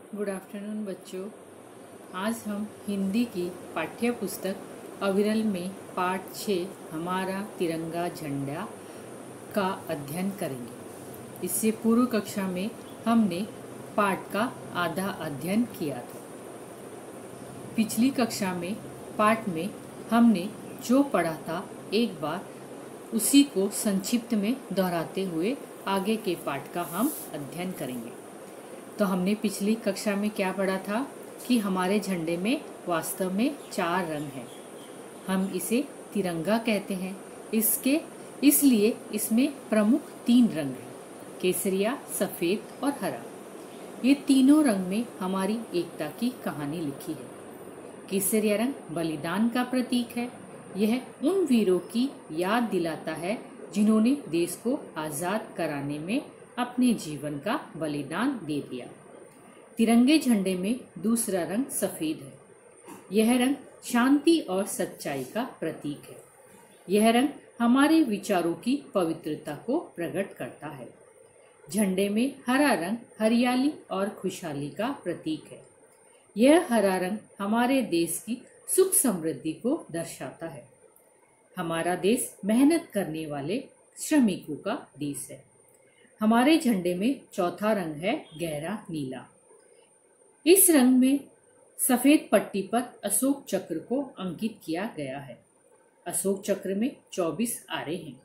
Good afternoon बच्चों। आज हम हिंदी की पाठ्य पुस्तक अविरल में पाठ 6 हमारा तिरंगा झंडा का अध्ययन करेंगे। इससे पूर्व कक्षा में हमने पाठ का आधा अध्ययन किया था। पिछली कक्षा में पाठ में हमने जो पढ़ा था एक बार उसी को संक्षिप्त में दोहराते हुए आगे के पाठ का हम अध्ययन करेंगे। तो हमने पिछली कक्षा में क्या पढ़ा था कि हमारे झंडे में वास्तव में 4 रंग हैं। हम इसे तिरंगा कहते हैं। इसलिए इसमें प्रमुख 3 रंग हैं, केसरिया, सफ़ेद और हरा। ये तीनों रंग में हमारी एकता की कहानी लिखी है। केसरिया रंग बलिदान का प्रतीक है। यह उन वीरों की याद दिलाता है जिन्होंने देश को आज़ाद कराने में अपने जीवन का बलिदान दे दिया। तिरंगे झंडे में दूसरा रंग सफ़ेद है। यह रंग शांति और सच्चाई का प्रतीक है। यह रंग हमारे विचारों की पवित्रता को प्रकट करता है। झंडे में हरा रंग हरियाली और खुशहाली का प्रतीक है। यह हरा रंग हमारे देश की सुख समृद्धि को दर्शाता है। हमारा देश मेहनत करने वाले श्रमिकों का देश है। हमारे झंडे में चौथा रंग है गहरा नीला। इस रंग में सफेद पट्टी पर अशोक चक्र को अंकित किया गया है। अशोक चक्र में 24 आरे हैं।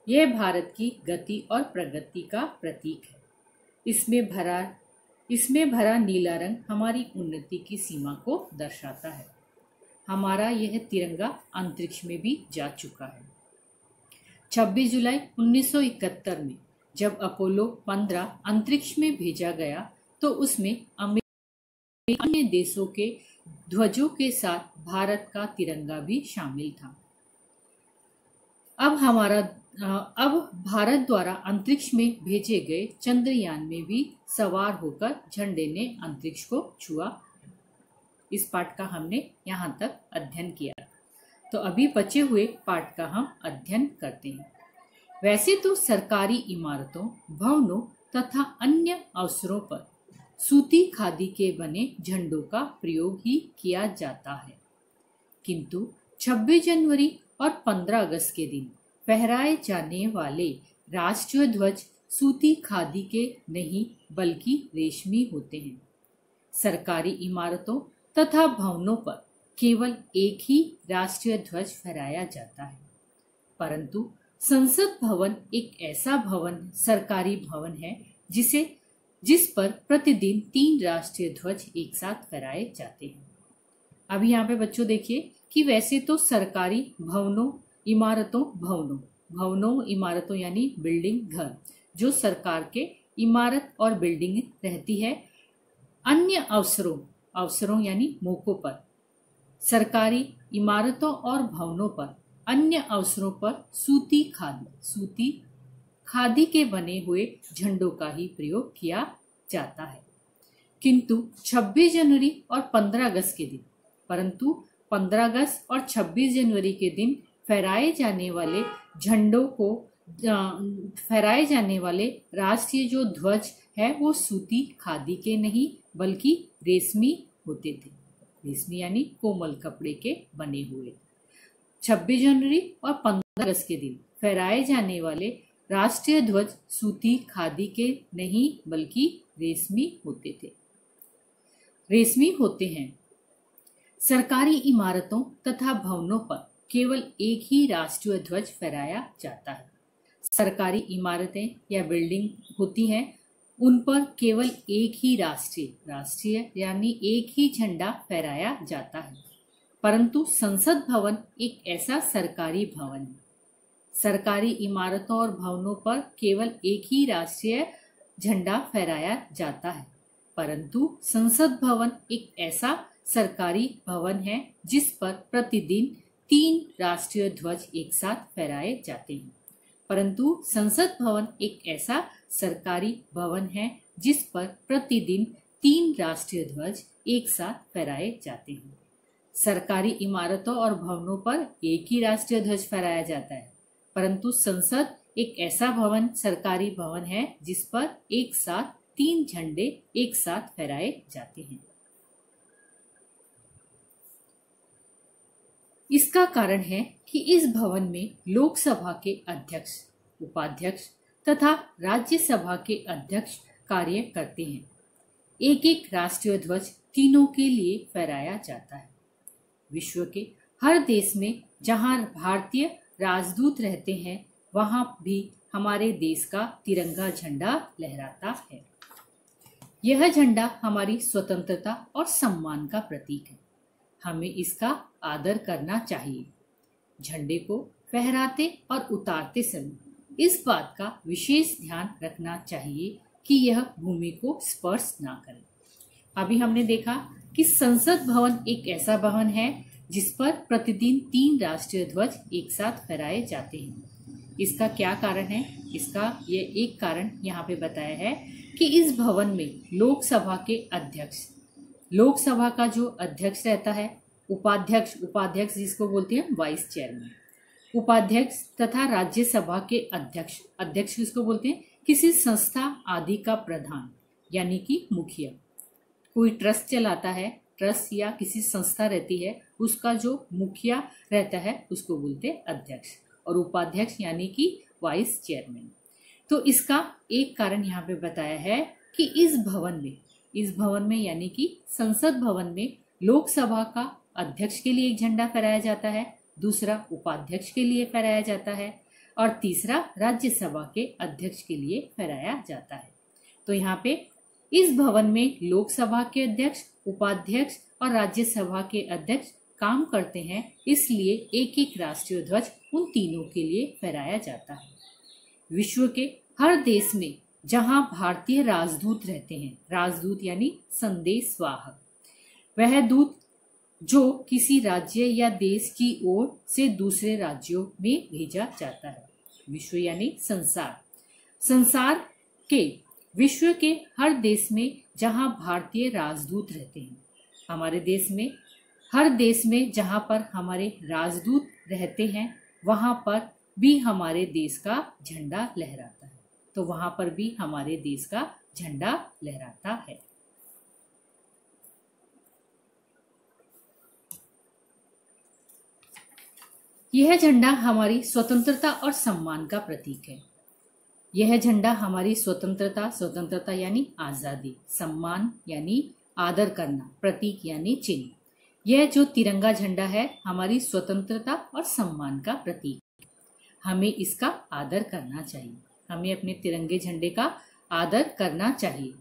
यह भारत की गति और प्रगति का प्रतीक है। इसमें भरा नीला रंग हमारी उन्नति की सीमा को दर्शाता है। हमारा यह तिरंगा अंतरिक्ष में भी जा चुका है। 26 जुलाई 1971 में जब अपोलो 15 अंतरिक्ष में भेजा गया तो उसमें अन्य देशों के ध्वजों के साथ भारत का तिरंगा भी शामिल था। अब भारत द्वारा अंतरिक्ष में भेजे गए चंद्रयान में भी सवार होकर झंडे ने अंतरिक्ष को छुआ। इस पाठ का हमने यहाँ तक अध्ययन किया। तो अभी बचे हुए पाठ का हम अध्ययन करते हैं। वैसे तो सरकारी इमारतों, भवनों तथा अन्य अवसरों पर सूती खादी के बने झंडों का प्रयोग ही किया जाता है, किंतु 26 जनवरी और 15 अगस्त के दिन फहराए जाने वाले राष्ट्रीय ध्वज सूती खादी के नहीं बल्कि रेशमी होते हैं। सरकारी इमारतों तथा भवनों पर केवल एक ही राष्ट्रीय ध्वज फहराया जाता है, परंतु संसद भवन एक ऐसा सरकारी भवन है जिस पर प्रतिदिन 3 राष्ट्रीय ध्वज एक साथ फहराए जाते हैं। अभी यहाँ पे बच्चों देखिए कि वैसे तो सरकारी भवनों इमारतों यानी बिल्डिंग, घर, जो सरकार के इमारत और बिल्डिंग रहती है। अन्य अवसरों यानी मौकों पर सरकारी इमारतों और भवनों पर अन्य अवसरों पर सूती खादी के बने हुए झंडों का ही प्रयोग किया जाता है, किंतु 26 जनवरी और 15 अगस्त के दिन, परंतु 15 अगस्त और 26 जनवरी के दिन फहराए जाने वाले राष्ट्रीय जो ध्वज है वो सूती खादी के नहीं बल्कि रेशमी होते थे। रेशमी यानी कोमल कपड़े के बने हुए। 26 जनवरी और 15 अगस्त के दिन फहराए जाने वाले राष्ट्रीय ध्वज सूती खादी के नहीं बल्कि रेशमी होते हैं। सरकारी इमारतों तथा भवनों पर केवल एक ही राष्ट्रीय ध्वज फहराया जाता है। सरकारी इमारतें या बिल्डिंग होती हैं, उन पर केवल एक ही राष्ट्रीय यानी एक ही झंडा फहराया जाता है, परंतु संसद भवन एक ऐसा सरकारी भवन है। सरकारी इमारतों और भवनों पर केवल एक ही राष्ट्रीय झंडा फहराया जाता है, परंतु संसद भवन एक ऐसा सरकारी भवन है जिस पर प्रतिदिन 3 राष्ट्रीय ध्वज एक साथ फहराए जाते हैं। परंतु संसद भवन एक ऐसा सरकारी भवन है जिस पर प्रतिदिन 3 राष्ट्रीय ध्वज एक साथ फहराए जाते हैं। सरकारी इमारतों और भवनों पर एक ही राष्ट्रीय ध्वज फहराया जाता है, परंतु संसद एक ऐसा सरकारी भवन है जिस पर एक साथ 3 झंडे एक साथ फहराए जाते हैं। इसका कारण है कि इस भवन में लोकसभा के अध्यक्ष, उपाध्यक्ष तथा राज्यसभा के अध्यक्ष कार्य करते हैं। एक एक राष्ट्रीय ध्वज तीनों के लिए फहराया जाता है। विश्व के हर देश में जहां भारतीय राजदूत रहते हैं वहां भी हमारे देश का तिरंगा झंडा लहराता है। यह झंडा हमारी स्वतंत्रता और सम्मान का प्रतीक है। हमें इसका आदर करना चाहिए। झंडे को फहराते और उतारते समय इस बात का विशेष ध्यान रखना चाहिए कि यह भूमि को स्पर्श ना करे। अभी हमने देखा कि संसद भवन एक ऐसा भवन है जिस पर प्रतिदिन 3 राष्ट्रीय ध्वज एक साथ फहराए जाते हैं। इसका क्या कारण है? इसका ये एक कारण यहाँ पे बताया है कि इस भवन में लोकसभा के अध्यक्ष, लोकसभा का जो अध्यक्ष रहता है, उपाध्यक्ष जिसको बोलते हैं वाइस चेयरमैन, उपाध्यक्ष तथा राज्यसभा के अध्यक्ष किसको बोलते हैं? किसी संस्था आदि का प्रधान यानी कि मुखिया। कोई ट्रस्ट चलाता है, ट्रस्ट या किसी संस्था रहती है, उसका जो मुखिया रहता है उसको बोलते हैं अध्यक्ष, और उपाध्यक्ष यानी कि वाइस चेयरमैन। तो इसका एक कारण यहाँ पे बताया है कि इस भवन में यानी कि संसद भवन में लोकसभा का अध्यक्ष के लिए एक झंडा फहराया जाता है, दूसरा उपाध्यक्ष के लिए फहराया जाता है और तीसरा राज्यसभा के अध्यक्ष के लिए फहराया जाता है। तो यहाँ पे इस भवन में लोकसभा के अध्यक्ष, उपाध्यक्ष और राज्यसभा के अध्यक्ष काम करते हैं, इसलिए एक एक राष्ट्रीय ध्वज उन तीनों के लिए फहराया जाता है। विश्व के हर देश में जहां भारतीय राजदूत रहते हैं, राजदूत यानी संदेशवाहक, वह दूत जो किसी राज्य या देश की ओर से दूसरे राज्यों में भेजा जाता है। विश्व यानी संसार के विश्व के हर देश में जहां भारतीय राजदूत रहते हैं, हमारे देश में हर देश में जहां पर हमारे राजदूत रहते हैं वहां पर भी हमारे देश का झंडा लहराता है। तो वहां पर भी हमारे देश का झंडा लहराता है। यह झंडा हमारी स्वतंत्रता और सम्मान का प्रतीक है। यह झंडा हमारी स्वतंत्रता यानी आजादी, सम्मान यानी आदर करना, प्रतीक यानी चिन्ह। यह जो तिरंगा झंडा है हमारी स्वतंत्रता और सम्मान का प्रतीक। हमें इसका आदर करना चाहिए। हमें अपने तिरंगे झंडे का आदर करना चाहिए।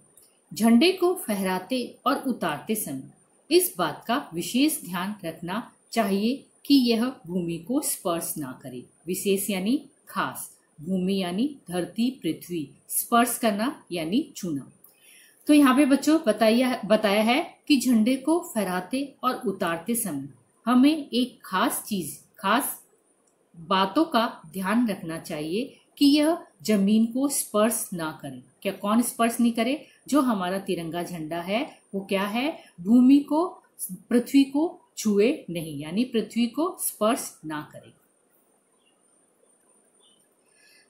झंडे को फहराते और उतारते समय इस बात का विशेष ध्यान रखना चाहिए कि यह भूमि को स्पर्श ना करे। विशेष यानी खास, भूमि यानी धरती, पृथ्वी, स्पर्श करना यानी छूना। तो यहाँ पे बच्चों बताया है कि झंडे को फहराते और उतारते समय हमें एक खास बातों का ध्यान रखना चाहिए कि यह जमीन को स्पर्श ना करे। क्या कौन स्पर्श नहीं करे? जो हमारा तिरंगा झंडा है वो क्या है? भूमि को, पृथ्वी को छुए नहीं, यानी पृथ्वी को स्पर्श ना करे।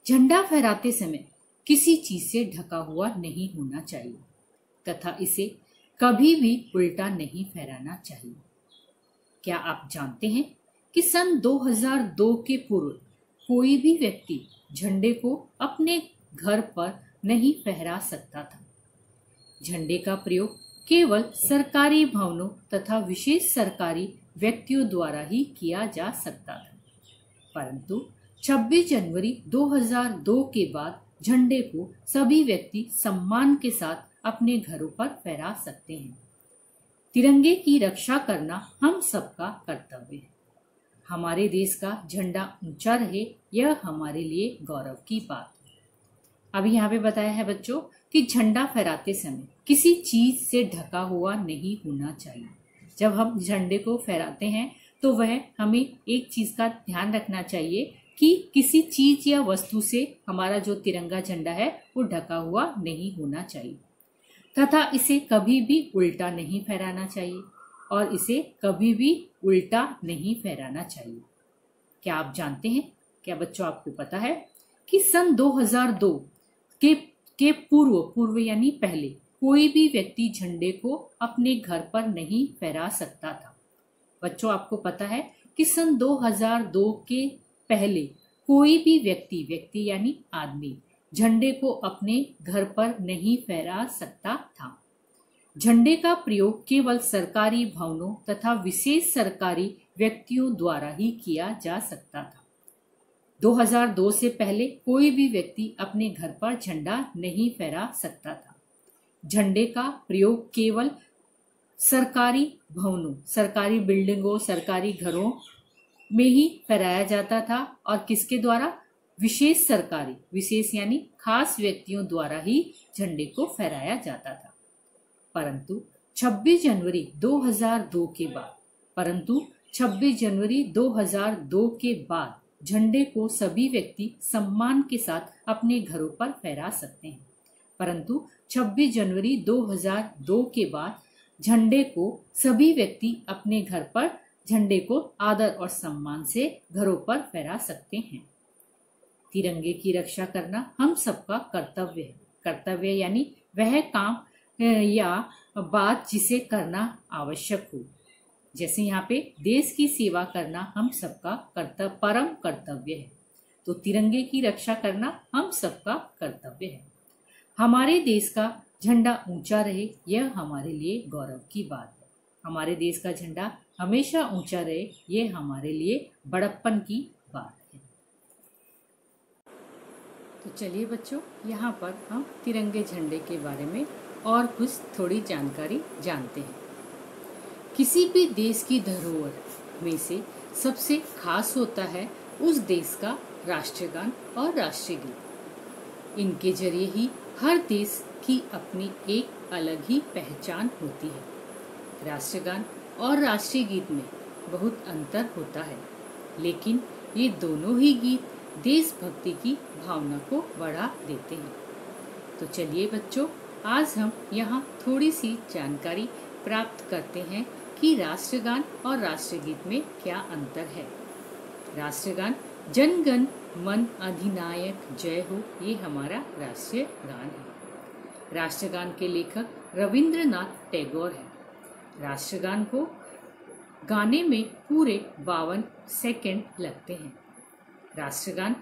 झंडा फहराते समय किसी चीज से ढका हुआ नहीं होना चाहिए तथा इसे कभी भी उल्टा नहीं फहराना चाहिए। क्या आप जानते हैं कि सन 2002 के पूर्व कोई भी व्यक्ति झंडे को अपने घर पर नहीं फहरा सकता था। झंडे का प्रयोग केवल सरकारी भवनों तथा विशेष सरकारी व्यक्तियों द्वारा ही किया जा सकता था, परंतु 26 जनवरी 2002 के बाद झंडे को सभी व्यक्ति सम्मान के साथ अपने घरों पर फहरा सकते हैं। तिरंगे की रक्षा करना हम सबका कर्तव्य है। हमारे देश का झंडा ऊंचा रहे, यह हमारे लिए गौरव की बात है। अभी यहाँ पे बताया है बच्चों कि झंडा फहराते समय किसी चीज से ढका हुआ नहीं होना चाहिए। जब हम झंडे को फहराते हैं तो वह हमें एक चीज का ध्यान रखना चाहिए कि किसी चीज या वस्तु से हमारा जो तिरंगा झंडा है वो ढका हुआ नहीं होना चाहिए तथा इसे कभी भी उल्टा नहीं फहराना चाहिए और इसे कभी भी उल्टा नहीं फहराना चाहिए। क्या आप जानते हैं, क्या बच्चों आपको पता है कि सन 2002 के के पूर्व यानी पहले कोई भी व्यक्ति झंडे को अपने घर पर नहीं फहरा सकता था। बच्चों, आपको पता है कि सन 2002 के पहले कोई भी व्यक्ति यानी आदमी झंडे को अपने घर पर नहीं फहरा सकता था। झंडे का प्रयोग केवल सरकारी भवनों तथा विशेष सरकारी व्यक्तियों द्वारा ही किया जा सकता था। 2002 से पहले कोई भी व्यक्ति अपने घर पर झंडा नहीं फहरा सकता था। झंडे का प्रयोग केवल सरकारी भवनों, सरकारी बिल्डिंगों, सरकारी घरों में ही फहराया जाता था और किसके द्वारा? विशेष यानी खास व्यक्तियों द्वारा ही झंडे को फहराया जाता था। परंतु 26 जनवरी 2002 के बाद झंडे को सभी व्यक्ति सम्मान के साथ अपने घरों पर फहरा सकते हैं। परंतु 26 जनवरी 2002 के बाद झंडे को सभी व्यक्ति अपने घर पर झंडे को आदर और सम्मान से घरों पर फहरा सकते हैं। तिरंगे की रक्षा करना हम सबका कर्तव्य है। कर्तव्य यानी वह काम या बात जिसे करना आवश्यक हो। जैसे यहाँ पे देश की सेवा करना हम सबका परम कर्तव्य है, तो तिरंगे की रक्षा करना हम सबका कर्तव्य है। हमारे देश का झंडा ऊंचा रहे, यह हमारे लिए गौरव की बात है। हमारे देश का झंडा हमेशा ऊंचा रहे, यह हमारे लिए बड़प्पन की बात है। तो चलिए बच्चों, यहाँ पर हम तिरंगे झंडे के बारे में और कुछ थोड़ी जानकारी जानते हैं। किसी भी देश की धरोहर में से सबसे खास होता है उस देश का राष्ट्रगान और राष्ट्रीय गीत। इनके जरिए ही हर देश की अपनी एक अलग ही पहचान होती है। राष्ट्रगान और राष्ट्रीय गीत में बहुत अंतर होता है, लेकिन ये दोनों ही गीत देशभक्ति की भावना को बढ़ा देते हैं। तो चलिए बच्चों, आज हम यहाँ थोड़ी सी जानकारी प्राप्त करते हैं कि राष्ट्रगान और राष्ट्रीय गीत में क्या अंतर है। राष्ट्रगान जन गण मन अधिनायक जय हो, ये हमारा राष्ट्रीय गान है। राष्ट्रगान के लेखक रविंद्रनाथ टैगोर है। राष्ट्रगान को गाने में पूरे 52 सेकंड लगते हैं। राष्ट्रगान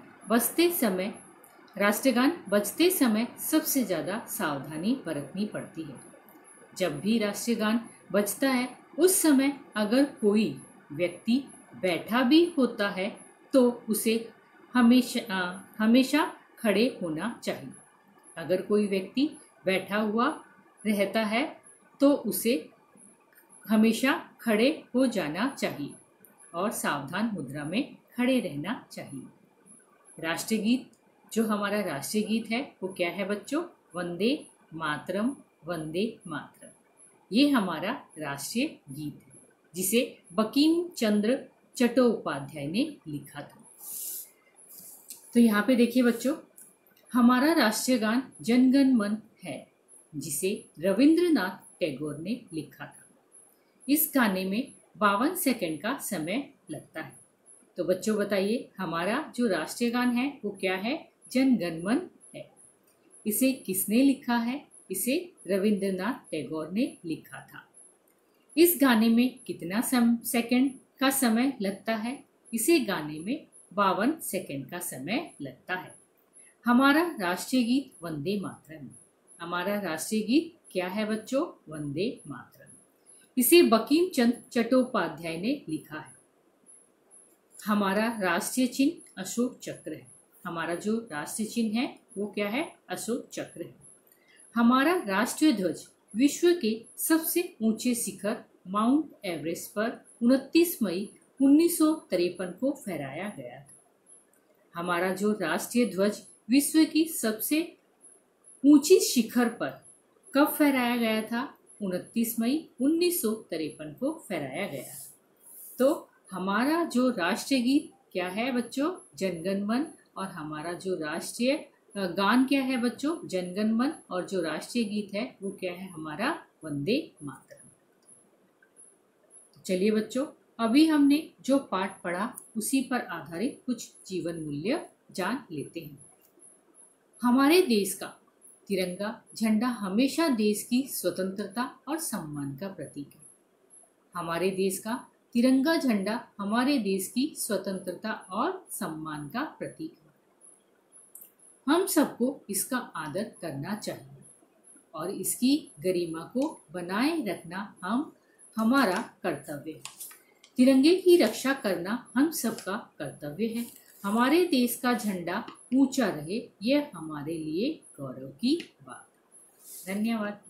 बजते समय सबसे ज़्यादा सावधानी बरतनी पड़ती है। जब भी राष्ट्रगान बजता है उस समय अगर कोई व्यक्ति बैठा भी होता है तो उसे हमेशा खड़े होना चाहिए। अगर कोई व्यक्ति बैठा हुआ रहता है तो उसे हमेशा खड़े हो जाना चाहिए और सावधान मुद्रा में खड़े रहना चाहिए। राष्ट्रीय गीत, जो हमारा राष्ट्रीय गीत है वो क्या है बच्चों? वंदे मातरम, वंदे मातरम। ये हमारा राष्ट्रीय गीत है, जिसे बंकिम चंद्र चट्टोपाध्याय ने लिखा था। तो यहाँ पे देखिए बच्चों, हमारा राष्ट्रीय गान जन गण मन है, जिसे रविंद्रनाथ टैगोर ने लिखा था। इस गाने में 52 सेकंड का समय लगता है। तो बच्चों बताइए, हमारा जो राष्ट्रीय गान है वो क्या है? जन गण मन है। इसे किसने लिखा है? इसे रविंद्रनाथ टैगोर ने लिखा था। इस गाने में कितना सेकंड का समय लगता है? इसे गाने में 52 सेकंड का समय लगता है। हमारा राष्ट्रीय गीत वंदे मातरम है। हमारा राष्ट्रीय गीत क्या है बच्चों? वंदे मातरम। इसे बंकिम चंद्र चट्टोपाध्याय ने लिखा है। हमारा राष्ट्रीय चिन्ह अशोक चक्र है। हमारा जो राष्ट्रीय चिन्ह है वो क्या है? अशोक चक्र है। हमारा राष्ट्रीय ध्वज विश्व के सबसे ऊंचे शिखर माउंट एवरेस्ट पर 29 मई 1953 को फहराया गया था। हमारा जो राष्ट्रीय ध्वज विश्व की सबसे ऊंची शिखर पर कब फहराया गया था? 29 मई 1953 को फहराया गया। तो हमारा जो राष्ट्रीय गीत क्या है बच्चों? जनगण मन। और हमारा जो राष्ट्रीय गान क्या है बच्चों? जनगण मन। और जो राष्ट्रीय गीत है वो क्या है? हमारा वंदे मातरम। चलिए बच्चों, अभी हमने जो पाठ पढ़ा उसी पर आधारित कुछ जीवन मूल्य जान लेते हैं। हमारे देश का तिरंगा झंडा हमेशा देश की स्वतंत्रता और सम्मान का प्रतीक है। हमारे देश का तिरंगा झंडा हमारे देश की स्वतंत्रता और सम्मान का प्रतीक है। हम सबको इसका आदर करना चाहिए और इसकी गरिमा को बनाए रखना हमारा कर्तव्य है। तिरंगे की रक्षा करना हम सबका कर्तव्य है। हमारे देश का झंडा ऊंचा रहे, यह हमारे लिए गौरव की बात। धन्यवाद।